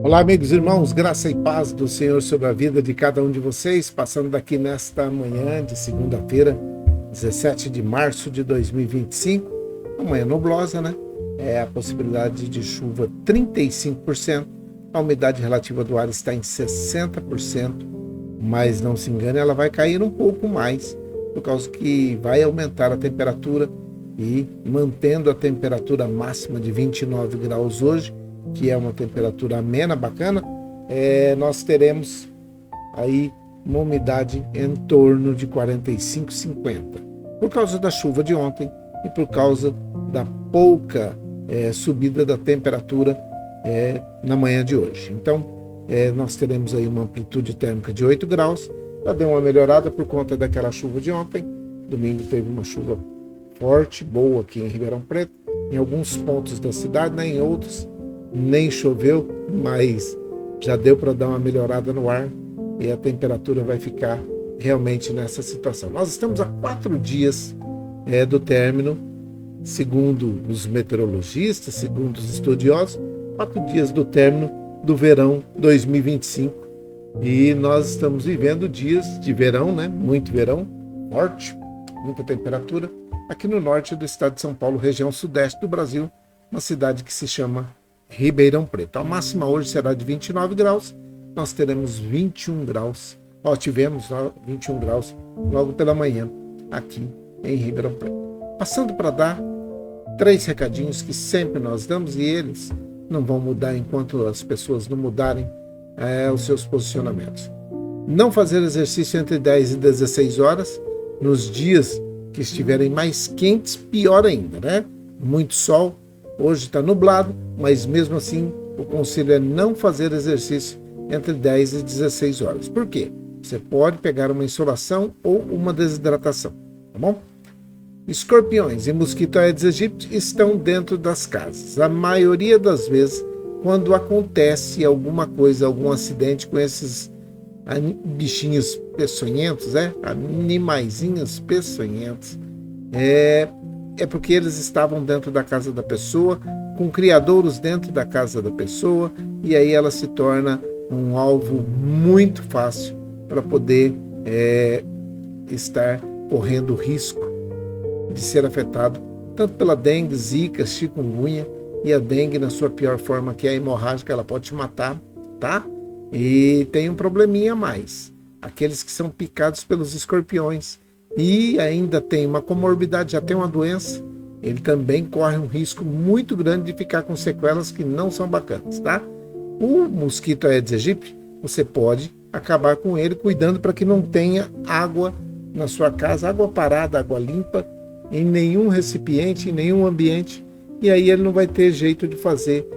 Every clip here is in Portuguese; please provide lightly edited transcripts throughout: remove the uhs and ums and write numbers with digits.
Olá, amigos e irmãos, graça e paz do Senhor sobre a vida de cada um de vocês, passando daqui nesta manhã de segunda-feira, 17 de março de 2025, uma manhã nublosa, né? A possibilidade de chuva 35%, a umidade relativa do ar está em 60%, mas não se engane, ela vai cair um pouco mais, por causa que vai aumentar a temperatura e mantendo a temperatura máxima de 29 graus hoje, que é uma temperatura amena, bacana, nós teremos aí uma umidade em torno de 45, 50. Por causa da chuva de ontem e por causa da pouca subida da temperatura na manhã de hoje. Então, nós teremos aí uma amplitude térmica de 8 graus. Já deu uma melhorada por conta daquela chuva de ontem. Domingo teve uma chuva forte, boa aqui em Ribeirão Preto, em alguns pontos da cidade, né? Em outros nem choveu, mas já deu para dar uma melhorada no ar e a temperatura vai ficar realmente nessa situação. Nós estamos a 4 dias do término, segundo os meteorologistas, segundo os estudiosos, 4 dias do término do verão 2025. E nós estamos vivendo dias de verão, né? Muito verão, forte, muita temperatura, aqui no norte do estado de São Paulo, região sudeste do Brasil, uma cidade que se chama Ribeirão Preto. A máxima hoje será de 29 graus, nós teremos 21 graus, tivemos 21 graus logo pela manhã aqui em Ribeirão Preto. Passando para dar 3 recadinhos que sempre nós damos e eles não vão mudar enquanto as pessoas não mudarem os seus posicionamentos. Não fazer exercício entre 10 e 16 horas, nos dias que estiverem mais quentes, pior ainda, né? Muito sol. Hoje está nublado, mas mesmo assim o conselho é não fazer exercício entre 10 e 16 horas. Por quê? Você pode pegar uma insolação ou uma desidratação, tá bom? Escorpiões e mosquito Aedes aegypti estão dentro das casas. A maioria das vezes, quando acontece alguma coisa, algum acidente com esses bichinhos peçonhentos, animaizinhos peçonhentos, é porque eles estavam dentro da casa da pessoa, com criadouros dentro da casa da pessoa, e aí ela se torna um alvo muito fácil para poder estar correndo risco de ser afetado tanto pela dengue, zika, chikungunya, e a dengue na sua pior forma, que é a hemorrágica, ela pode te matar, tá? E tem um probleminha a mais, aqueles que são picados pelos escorpiões e ainda tem uma comorbidade, já tem uma doença, ele também corre um risco muito grande de ficar com sequelas que não são bacanas, tá? O mosquito Aedes aegypti, você pode acabar com ele cuidando para que não tenha água na sua casa, água parada, água limpa, em nenhum recipiente, em nenhum ambiente, e aí ele não vai ter jeito de fazer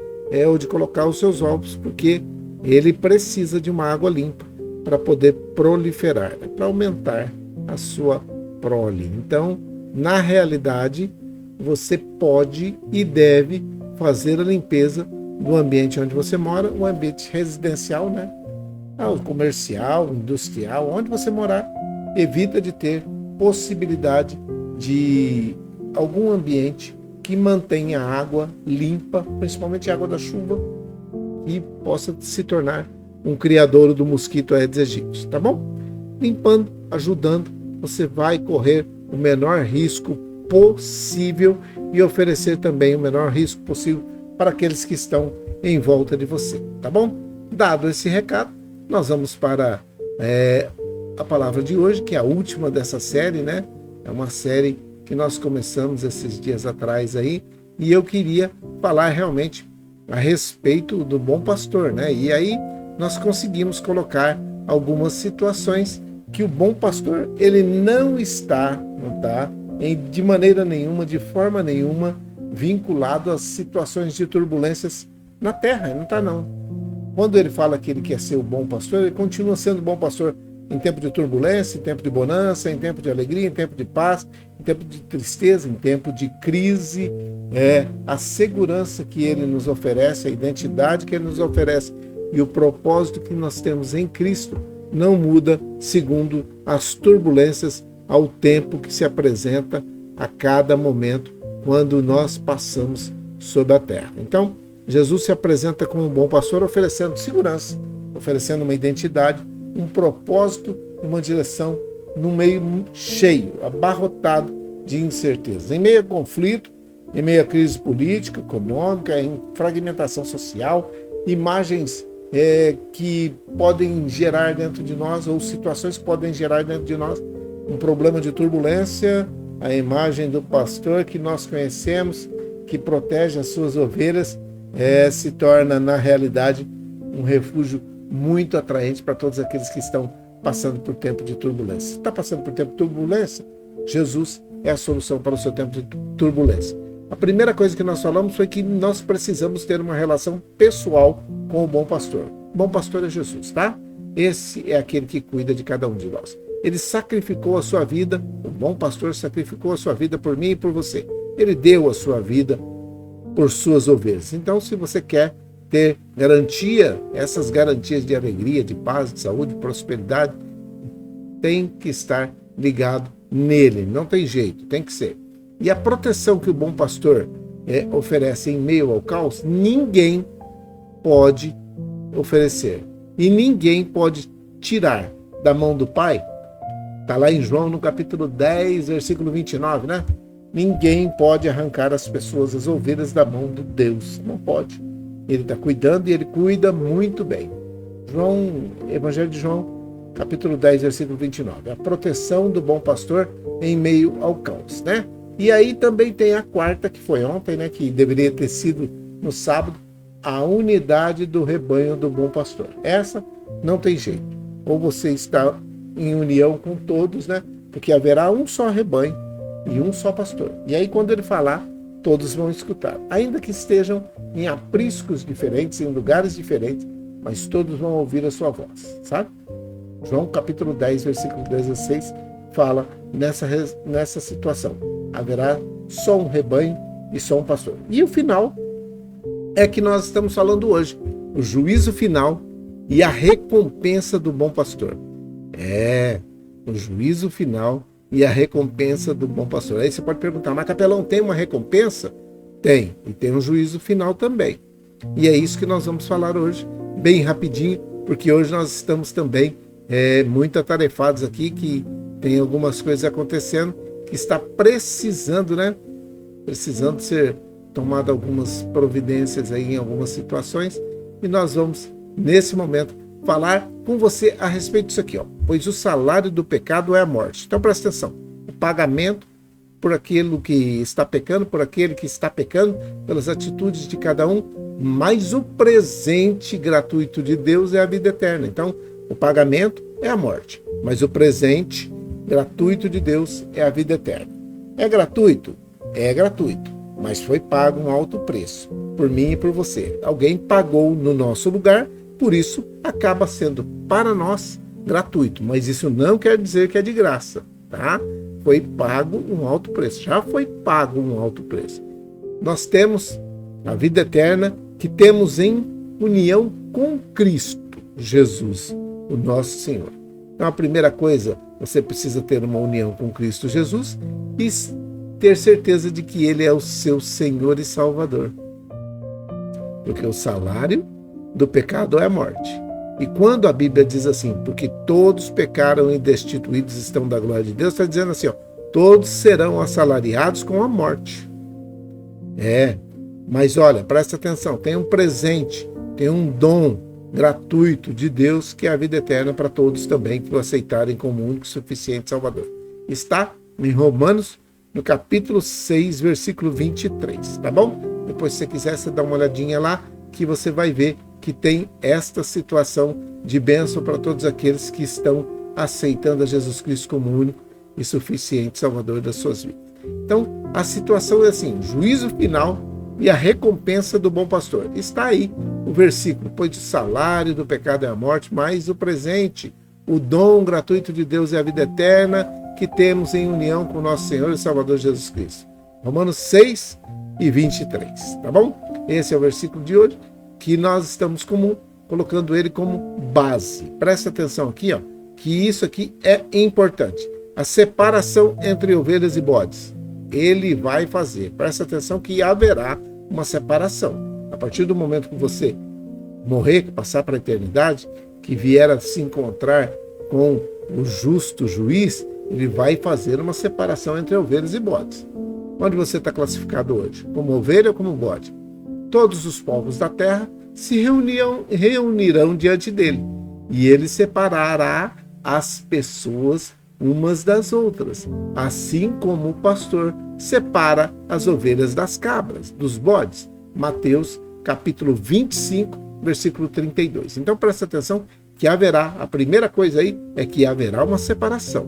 ou de colocar os seus ovos, porque ele precisa de uma água limpa para poder proliferar, para aumentar a sua prole. Então, na realidade, você pode e deve fazer a limpeza do ambiente onde você mora, o ambiente residencial, né? O comercial, industrial, onde você morar, evita de ter possibilidade de algum ambiente que mantenha a água limpa, principalmente a água da chuva, e possa se tornar um criadouro do mosquito Aedes aegypti, tá bom? Limpando, ajudando, você vai correr o menor risco possível e oferecer também o menor risco possível para aqueles que estão em volta de você, tá bom? Dado esse recado, nós vamos para a palavra de hoje, que é a última dessa série, né? É uma série que nós começamos esses dias atrás aí, e eu queria falar realmente a respeito do bom pastor, né? E aí nós conseguimos colocar algumas situações que o bom pastor, ele não está de maneira nenhuma, de forma nenhuma, vinculado às situações de turbulências na terra, ele não está não. Quando ele fala que ele quer ser o bom pastor, ele continua sendo bom pastor em tempo de turbulência, em tempo de bonança, em tempo de alegria, em tempo de paz, em tempo de tristeza, em tempo de crise. A segurança que ele nos oferece, a identidade que ele nos oferece e o propósito que nós temos em Cristo não muda segundo as turbulências ao tempo que se apresenta a cada momento quando nós passamos sobre a terra. Então, Jesus se apresenta como um bom pastor, oferecendo segurança, oferecendo uma identidade, um propósito, uma direção no meio cheio, abarrotado de incertezas. Em meio a conflito, em meio a crise política, econômica, em fragmentação social, imagens que podem gerar dentro de nós, ou situações que podem gerar dentro de nós, um problema de turbulência, a imagem do pastor que nós conhecemos, que protege as suas ovelhas, se torna, na realidade, um refúgio muito atraente para todos aqueles que estão passando por tempo de turbulência. Está passando por tempo de turbulência? Jesus é a solução para o seu tempo de turbulência. A primeira coisa que nós falamos foi que nós precisamos ter uma relação pessoal com o bom pastor. O bom pastor é Jesus, tá? Esse é aquele que cuida de cada um de nós. Ele sacrificou a sua vida, o bom pastor sacrificou a sua vida por mim e por você. Ele deu a sua vida por suas ovelhas. Então, se você quer ter garantia, essas garantias de alegria, de paz, de saúde, de prosperidade, tem que estar ligado nele. Não tem jeito, tem que ser. E a proteção que o bom pastor oferece em meio ao caos, ninguém pode oferecer. E ninguém pode tirar da mão do Pai. Está lá em João, no capítulo 10, versículo 29, né? Ninguém pode arrancar as pessoas, as ovelhas, da mão de Deus. Não pode. Ele está cuidando e ele cuida muito bem. Evangelho de João, capítulo 10, versículo 29. A proteção do bom pastor em meio ao caos, né? E aí também tem a quarta, que foi ontem, né? Que deveria ter sido no sábado, a unidade do rebanho do bom pastor. Essa não tem jeito. Ou você está em união com todos, né? Porque haverá um só rebanho e um só pastor. E aí quando ele falar, todos vão escutar. Ainda que estejam em apriscos diferentes, em lugares diferentes, mas todos vão ouvir a sua voz, sabe? João capítulo 10, versículo 16, fala nessa situação. Haverá só um rebanho e só um pastor. E o final é que nós estamos falando hoje. O juízo final e a recompensa do bom pastor. O juízo final e a recompensa do bom pastor. Aí você pode perguntar, mas capelão, tem uma recompensa? Tem, e tem um juízo final também. E é isso que nós vamos falar hoje, bem rapidinho, porque hoje nós estamos também muito atarefados aqui, que tem algumas coisas acontecendo, que está precisando, né? Precisando ser tomada algumas providências aí em algumas situações, e nós vamos, nesse momento, falar com você a respeito disso aqui, ó. Pois o salário do pecado é a morte. Então presta atenção. O pagamento por aquilo que está pecando, por aquele que está pecando, pelas atitudes de cada um, mas o presente gratuito de Deus é a vida eterna. Então, o pagamento é a morte, mas o presente gratuito de Deus é a vida eterna. É gratuito? É gratuito, mas foi pago um alto preço por mim e por você. Alguém pagou no nosso lugar, por isso acaba sendo para nós gratuito, mas isso não quer dizer que é de graça, tá? Foi pago um alto preço, já foi pago um alto preço. Nós temos a vida eterna que temos em união com Cristo Jesus, o nosso Senhor. Então a primeira coisa, você precisa ter uma união com Cristo Jesus e ter certeza de que Ele é o seu Senhor e Salvador. Porque o salário do pecado é a morte. E quando a Bíblia diz assim, porque todos pecaram e destituídos estão da glória de Deus, está dizendo assim, ó, todos serão assalariados com a morte. Mas olha, presta atenção, tem um presente, tem um dom gratuito de Deus, que é a vida eterna para todos também que o aceitarem como único e suficiente Salvador. Está em Romanos, no capítulo 6, versículo 23, tá bom? Depois, se você quiser, você dá uma olhadinha lá, que você vai ver que tem esta situação de bênção para todos aqueles que estão aceitando a Jesus Cristo como único e suficiente Salvador das suas vidas. Então, a situação é assim, juízo final e a recompensa do bom pastor. Está aí o versículo, pois o salário do pecado é a morte, mas o presente, o dom gratuito de Deus é a vida eterna que temos em união com o nosso Senhor e Salvador Jesus Cristo. Romanos 6 e 23, tá bom? Esse é o versículo de hoje, que nós estamos colocando ele como base. Presta atenção aqui, ó, que isso aqui é importante. A separação entre ovelhas e bodes. Ele vai fazer. Presta atenção que haverá uma separação. partir do momento que você morrer, que passar para a eternidade, que vier a se encontrar com o justo juiz, ele vai fazer uma separação entre ovelhas e bodes. Onde você está classificado hoje? Como ovelha ou como bode? Todos os povos da terra se reunirão diante dele, e ele separará as pessoas umas das outras, assim como o pastor separa as ovelhas das cabras, dos bodes. Mateus capítulo 25, versículo 32. Então presta atenção que haverá, a primeira coisa aí é que haverá uma separação.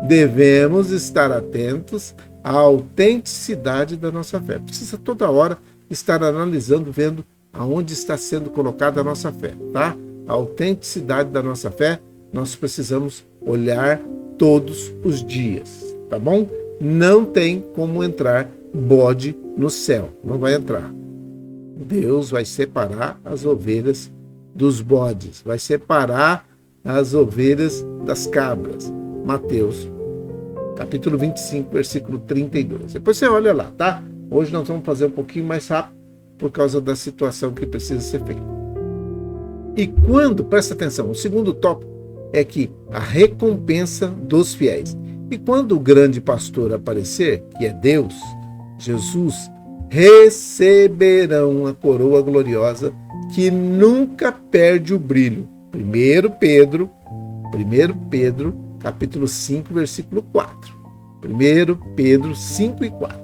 Devemos estar atentos à autenticidade da nossa fé. Precisa toda hora estar analisando, vendo aonde está sendo colocada a nossa fé, tá? A autenticidade da nossa fé, nós precisamos olhar todos os dias, tá bom? Não tem como entrar bode no céu, não vai entrar. Deus vai separar as ovelhas dos bodes, vai separar as ovelhas das cabras. Mateus, capítulo 25, versículo 32. Depois você olha lá, tá? Hoje nós vamos fazer um pouquinho mais rápido por causa da situação que precisa ser feita. E quando, presta atenção, o segundo tópico é que a recompensa dos fiéis. E quando o grande pastor aparecer, que é Deus, Jesus, receberão a coroa gloriosa que nunca perde o brilho. 1 Pedro, capítulo 5, versículo 4. 1 Pedro 5 e 4.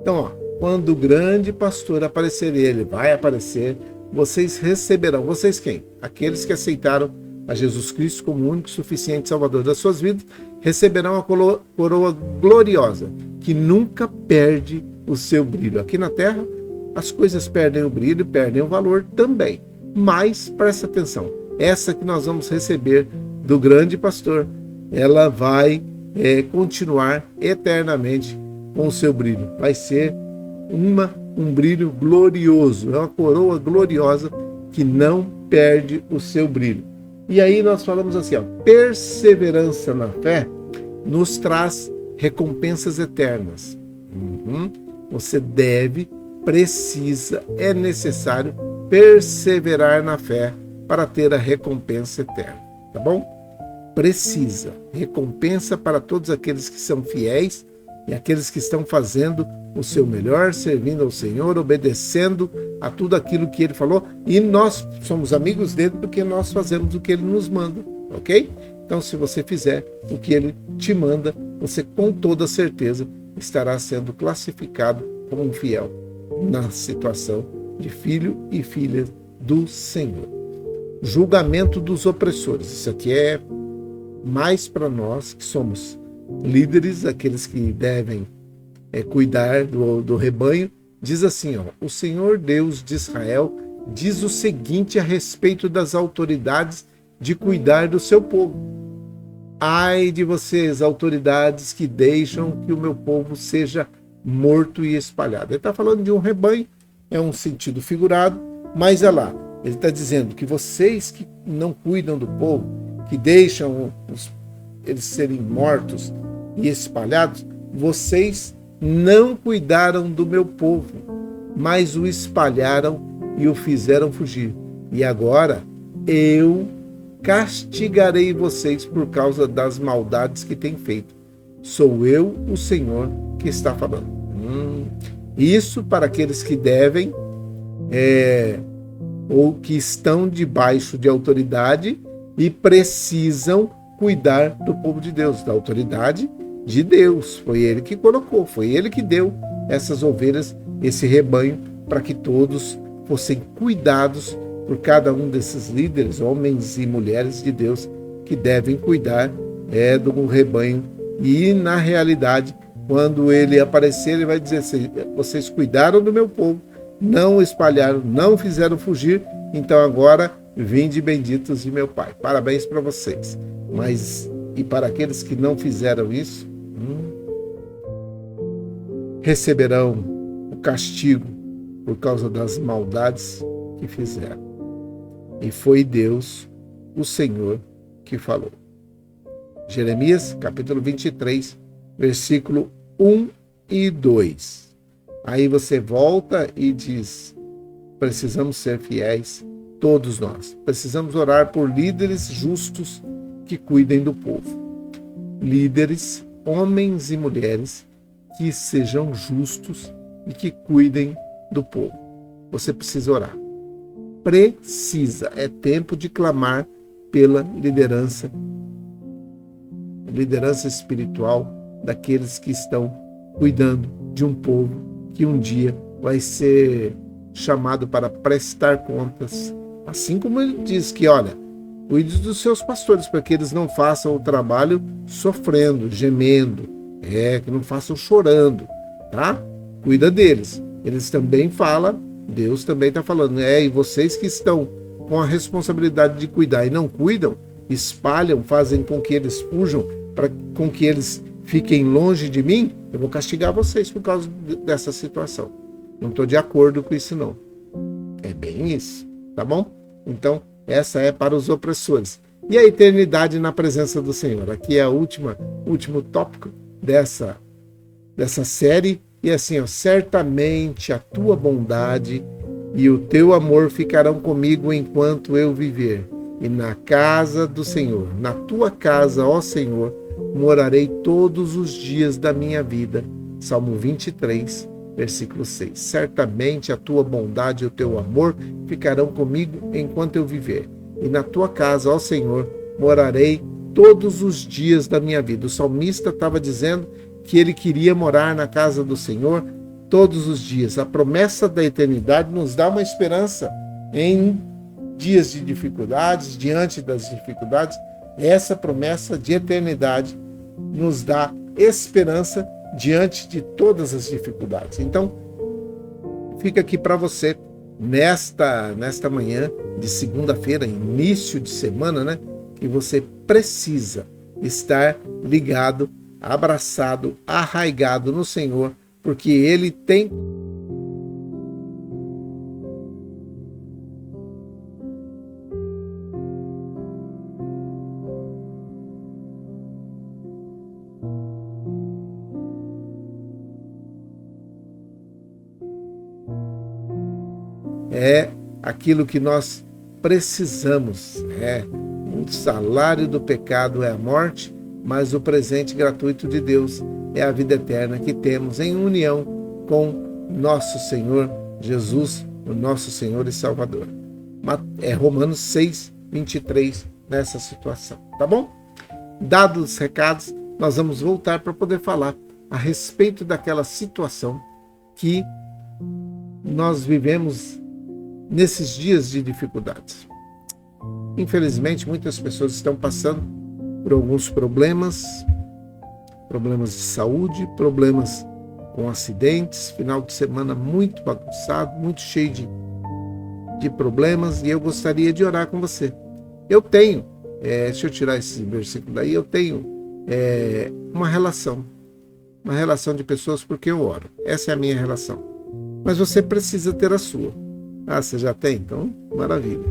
Então, ó, quando o grande pastor aparecer, ele vai aparecer, vocês receberão. Vocês quem? Aqueles que aceitaram a Jesus Cristo como o único e suficiente Salvador das suas vidas, receberão a coroa gloriosa, que nunca perde o seu brilho. Aqui na terra, as coisas perdem o brilho, perdem o valor também. Mas, presta atenção, essa que nós vamos receber do grande pastor, ela vai continuar eternamente com o seu brilho. Vai ser um brilho glorioso, é uma coroa gloriosa que não perde o seu brilho. E aí nós falamos assim, ó, perseverança na fé nos traz recompensas eternas. Você precisa, é necessário perseverar na fé para ter a recompensa eterna, tá bom? Precisa, recompensa para todos aqueles que são fiéis e aqueles que estão fazendo o seu melhor, servindo ao Senhor, obedecendo a tudo aquilo que Ele falou, e nós somos amigos dele porque nós fazemos o que Ele nos manda, ok? Então, se você fizer o que Ele te manda, você com toda certeza estará sendo classificado como um fiel na situação de filho e filha do Senhor. Julgamento dos opressores. Isso aqui é mais para nós que somos líderes, aqueles que devem cuidar do rebanho. Diz assim, ó, o Senhor Deus de Israel diz o seguinte a respeito das autoridades de cuidar do seu povo. Ai de vocês, autoridades que deixam que o meu povo seja morto e espalhado. Ele está falando de um rebanho, é um sentido figurado, mas é lá. Ele está dizendo que vocês que não cuidam do povo, que deixam eles serem mortos e espalhados, vocês não cuidaram do meu povo, mas o espalharam e o fizeram fugir. E agora eu castigarei vocês por causa das maldades que têm feito. Sou eu, o Senhor, que está falando. Isso para aqueles que devem ou que estão debaixo de autoridade e precisam cuidar do povo de Deus, da autoridade de Deus. Foi Ele que colocou, foi Ele que deu essas ovelhas, esse rebanho, para que todos fossem cuidados por cada um desses líderes, homens e mulheres de Deus, que devem cuidar do rebanho. E, na realidade, quando Ele aparecer, Ele vai dizer assim, vocês cuidaram do meu povo, não espalharam, não fizeram fugir, então agora vinde benditos de meu Pai. Parabéns para vocês. Mas, e para aqueles que não fizeram isso, receberão o castigo por causa das maldades que fizeram. E foi Deus, o Senhor, que falou. Jeremias, capítulo 23, versículo 1 e 2. Aí você volta e diz, precisamos ser fiéis, todos nós. Precisamos orar por líderes justos que cuidem do povo. Líderes, homens e mulheres, que sejam justos e que cuidem do povo. Você precisa orar. Precisa. É tempo de clamar pela liderança espiritual daqueles que estão cuidando de um povo que um dia vai ser chamado para prestar contas. Assim como ele diz que, olha, cuide dos seus pastores, para que eles não façam o trabalho sofrendo, gemendo, que não façam chorando, tá? Cuida deles. Eles também falam, Deus também está falando, e vocês que estão com a responsabilidade de cuidar e não cuidam, espalham, fazem com que eles fujam, com que eles fiquem longe de mim, eu vou castigar vocês por causa dessa situação. Não estou de acordo com isso, não. É bem isso, tá bom? Então, essa é para os opressores. E a eternidade na presença do Senhor. Aqui é o último tópico dessa série. E assim, certamente a tua bondade e o teu amor ficarão comigo enquanto eu viver. E na casa do Senhor, na tua casa, ó Senhor, morarei todos os dias da minha vida. Salmo 23, versículo 6. Certamente a tua bondade e o teu amor ficarão comigo enquanto eu viver. E na tua casa, ó Senhor, morarei todos os dias da minha vida. O salmista estava dizendo que ele queria morar na casa do Senhor todos os dias. A promessa da eternidade nos dá uma esperança em dias de dificuldades, diante das dificuldades. Essa promessa de eternidade nos dá esperança diante de todas as dificuldades. Então, fica aqui para você, nesta manhã de segunda-feira, início de semana, né? Que você precisa estar ligado, abraçado, arraigado no Senhor, porque Ele tem aquilo que nós precisamos. O salário do pecado é a morte, mas o presente gratuito de Deus é a vida eterna que temos em união com nosso Senhor Jesus, o nosso Senhor e Salvador. É Romanos 6, 23 nessa situação, tá bom? Dados os recados, nós vamos voltar para poder falar a respeito daquela situação que nós vivemos nesses dias de dificuldades. Infelizmente, muitas pessoas estão passando por alguns problemas de saúde, problemas com acidentes, final de semana muito bagunçado, muito cheio de problemas, e eu gostaria de orar com você. Eu tenho, deixa eu tirar esse versículo daí, eu tenho uma relação de pessoas porque eu oro. Essa é a minha relação. Mas você precisa ter a sua. Ah, você já tem? Então, maravilha.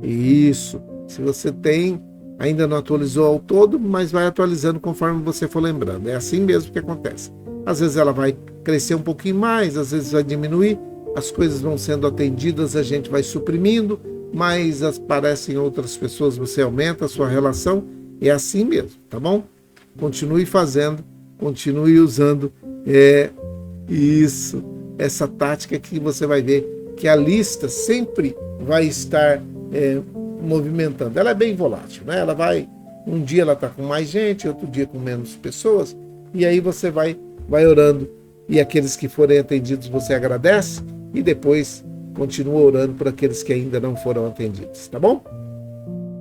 Isso. Se você tem, ainda não atualizou ao todo, mas vai atualizando conforme você for lembrando. É assim mesmo que acontece. Às vezes ela vai crescer um pouquinho mais, às vezes vai diminuir, as coisas vão sendo atendidas, a gente vai suprimindo, mas aparecem outras pessoas, você aumenta a sua relação. É assim mesmo, tá bom? Continue fazendo, continue usando essa tática que você vai ver que a lista sempre vai estar movimentando. Ela é bem volátil, né? Ela vai, um dia ela está com mais gente, outro dia com menos pessoas, e aí você vai orando, e aqueles que forem atendidos você agradece, e depois continua orando por aqueles que ainda não foram atendidos, tá bom?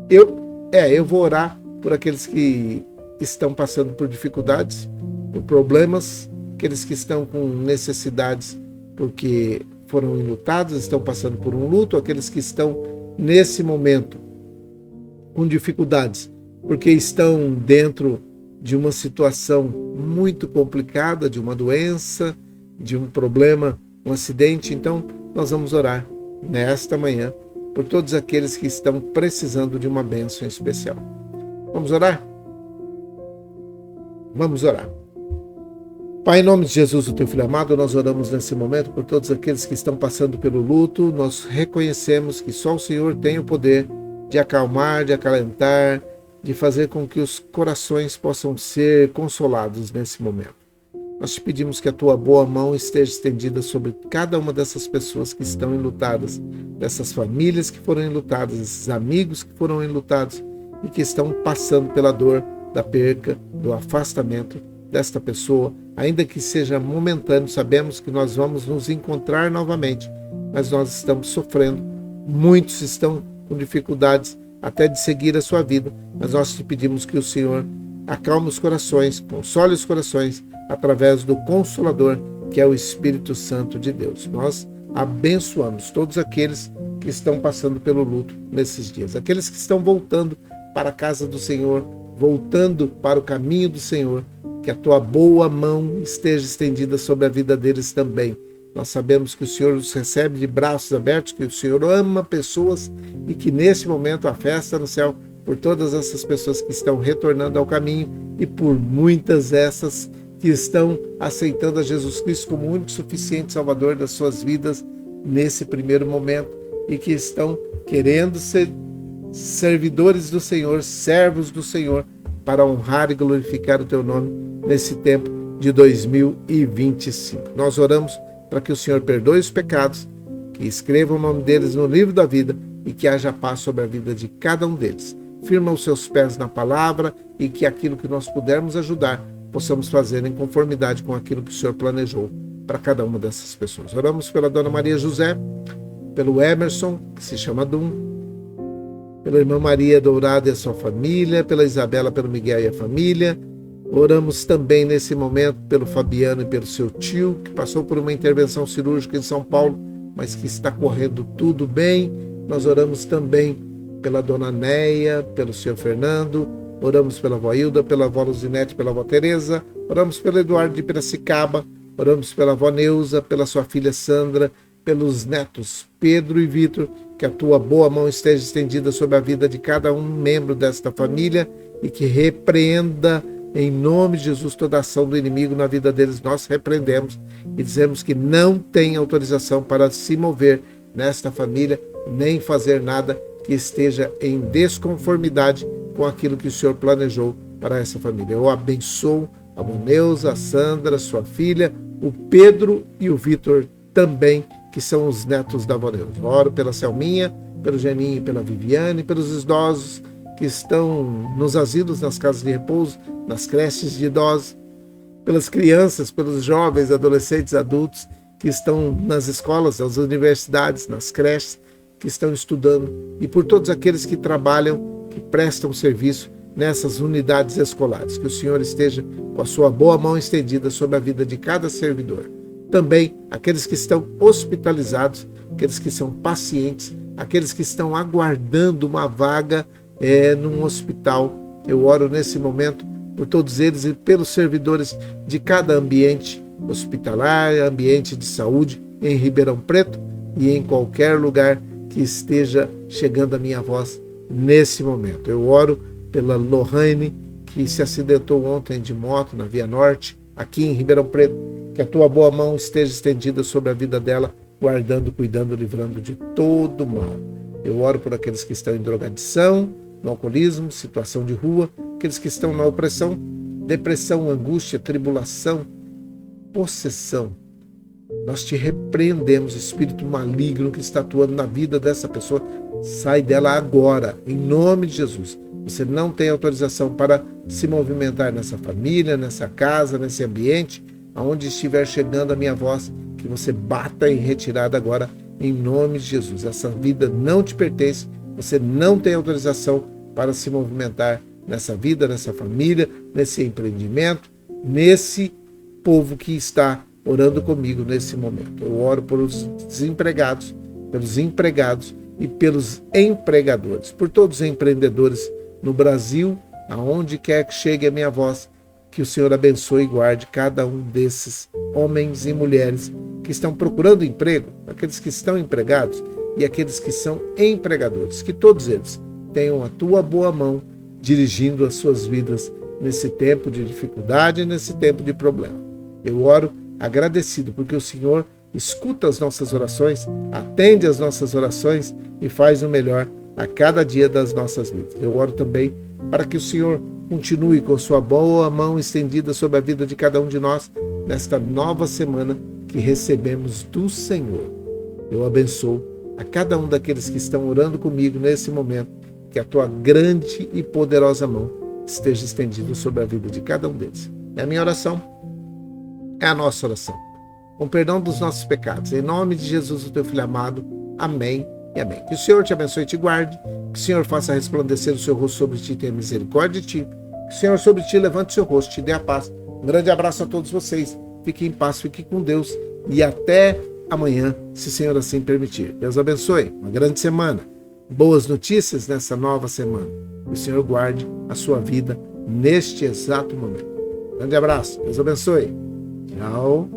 Eu vou orar por aqueles que estão passando por dificuldades, por problemas, aqueles que estão com necessidades porque foram enlutados, estão passando por um luto, aqueles que estão nesse momento com dificuldades porque estão dentro de uma situação muito complicada, de uma doença, de um problema, um acidente. Então, nós vamos orar nesta manhã por todos aqueles que estão precisando de uma bênção especial. Vamos orar? Vamos orar. Pai, em nome de Jesus, o teu filho amado, nós oramos nesse momento por todos aqueles que estão passando pelo luto. Nós reconhecemos que só o Senhor tem o poder de acalmar, de acalentar, de fazer com que os corações possam ser consolados nesse momento. Nós te pedimos que a tua boa mão esteja estendida sobre cada uma dessas pessoas que estão enlutadas, dessas famílias que foram enlutadas, esses amigos que foram enlutados e que estão passando pela dor da perca, do afastamento desta pessoa, ainda que seja momentâneo. Sabemos que nós vamos nos encontrar novamente, mas nós estamos sofrendo. Muitos estão com dificuldades até de seguir a sua vida, mas nós te pedimos que o Senhor acalme os corações, console os corações através do Consolador, que é o Espírito Santo de Deus. Nós abençoamos todos aqueles que estão passando pelo luto nesses dias, aqueles que estão voltando para a casa do Senhor, voltando para o caminho do Senhor, que a tua boa mão esteja estendida sobre a vida deles também. Nós sabemos que o Senhor os recebe de braços abertos, que o Senhor ama pessoas e que nesse momento a festa no céu por todas essas pessoas que estão retornando ao caminho e por muitas essas que estão aceitando a Jesus Cristo como o único suficiente Salvador das suas vidas nesse primeiro momento e que estão querendo ser servidores do Senhor, servos do Senhor, para honrar e glorificar o teu nome nesse tempo de 2025. Nós oramos para que o Senhor perdoe os pecados, que escreva o nome deles no livro da vida e que haja paz sobre a vida de cada um deles. Firma os seus pés na palavra e que aquilo que nós pudermos ajudar, possamos fazer em conformidade com aquilo que o Senhor planejou para cada uma dessas pessoas. Oramos pela Dona Maria José, pelo Emerson, que se chama Dum, pela irmã Maria Dourada e a sua família, pela Isabela, pelo Miguel e a família. Oramos também nesse momento pelo Fabiano e pelo seu tio, que passou por uma intervenção cirúrgica em São Paulo, mas que está correndo tudo bem. Nós oramos também pela Dona Neia, pelo senhor Fernando, oramos pela avó Hilda, pela avó Luzinete, pela avó Tereza, oramos pelo Eduardo de Piracicaba, oramos pela avó Neuza, pela sua filha Sandra, pelos netos Pedro e Vitor, que a tua boa mão esteja estendida sobre a vida de cada um membro desta família e que repreenda em nome de Jesus toda ação do inimigo na vida deles. Nós repreendemos e dizemos que não tem autorização para se mover nesta família, nem fazer nada que esteja em desconformidade com aquilo que o Senhor planejou para essa família. Eu abençoo a Moneuza, a Sandra, sua filha, o Pedro e o Vitor também, que são os netos da Moneuza. Oro pela Selminha, pelo Geninho e pela Viviane, pelos idosos que estão nos asilos, nas casas de repouso, nas creches de idosos, pelas crianças, pelos jovens, adolescentes, adultos que estão nas escolas, nas universidades, nas creches, que estão estudando, e por todos aqueles que trabalham, que prestam serviço nessas unidades escolares. Que o Senhor esteja com a sua boa mão estendida sobre a vida de cada servidor. Também aqueles que estão hospitalizados, aqueles que são pacientes, aqueles que estão aguardando uma vaga num hospital. Eu oro nesse momento por todos eles e pelos servidores de cada ambiente hospitalar, ambiente de saúde em Ribeirão Preto e em qualquer lugar que esteja chegando a minha voz nesse momento. Eu oro pela Lohane, que se acidentou ontem de moto na Via Norte, aqui em Ribeirão Preto. Que a tua boa mão esteja estendida sobre a vida dela, guardando, cuidando, livrando de todo mal. Eu oro por aqueles que estão em drogadição, no alcoolismo, situação de rua, aqueles que estão na opressão, depressão, angústia, tribulação, possessão. Nós te repreendemos, espírito maligno que está atuando na vida dessa pessoa. Sai dela agora, em nome de Jesus. Você não tem autorização para se movimentar nessa família, nessa casa, nesse ambiente, aonde estiver chegando a minha voz, que você bata em retirada agora, em nome de Jesus. Essa vida não te pertence, você não tem autorização para se movimentar nessa vida, nessa família, nesse empreendimento, nesse povo que está orando comigo nesse momento. Eu oro pelos desempregados, pelos empregados e pelos empregadores, por todos os empreendedores no Brasil, aonde quer que chegue a minha voz, que o Senhor abençoe e guarde cada um desses homens e mulheres que estão procurando emprego, aqueles que estão empregados e aqueles que são empregadores, que todos eles tenham a tua boa mão dirigindo as suas vidas nesse tempo de dificuldade, nesse tempo de problema. Eu oro agradecido, porque o Senhor escuta as nossas orações, atende as nossas orações e faz o melhor a cada dia das nossas vidas. Eu oro também para que o Senhor continue com sua boa mão estendida sobre a vida de cada um de nós nesta nova semana que recebemos do Senhor. Eu abençoo a cada um daqueles que estão orando comigo nesse momento, que a tua grande e poderosa mão esteja estendida sobre a vida de cada um deles. É a minha oração, é a nossa oração. Com perdão dos nossos pecados. Em nome de Jesus, o teu Filho amado. Amém e amém. Que o Senhor te abençoe e te guarde. Que o Senhor faça resplandecer o seu rosto sobre ti e tenha misericórdia de ti. Que o Senhor sobre ti levante o seu rosto e te dê a paz. Um grande abraço a todos vocês. Fiquem em paz, fiquem com Deus. E até amanhã, se o Senhor assim permitir. Deus abençoe. Uma grande semana. Boas notícias nessa nova semana. Que o Senhor guarde a sua vida neste exato momento. Grande abraço. Deus abençoe. Tchau.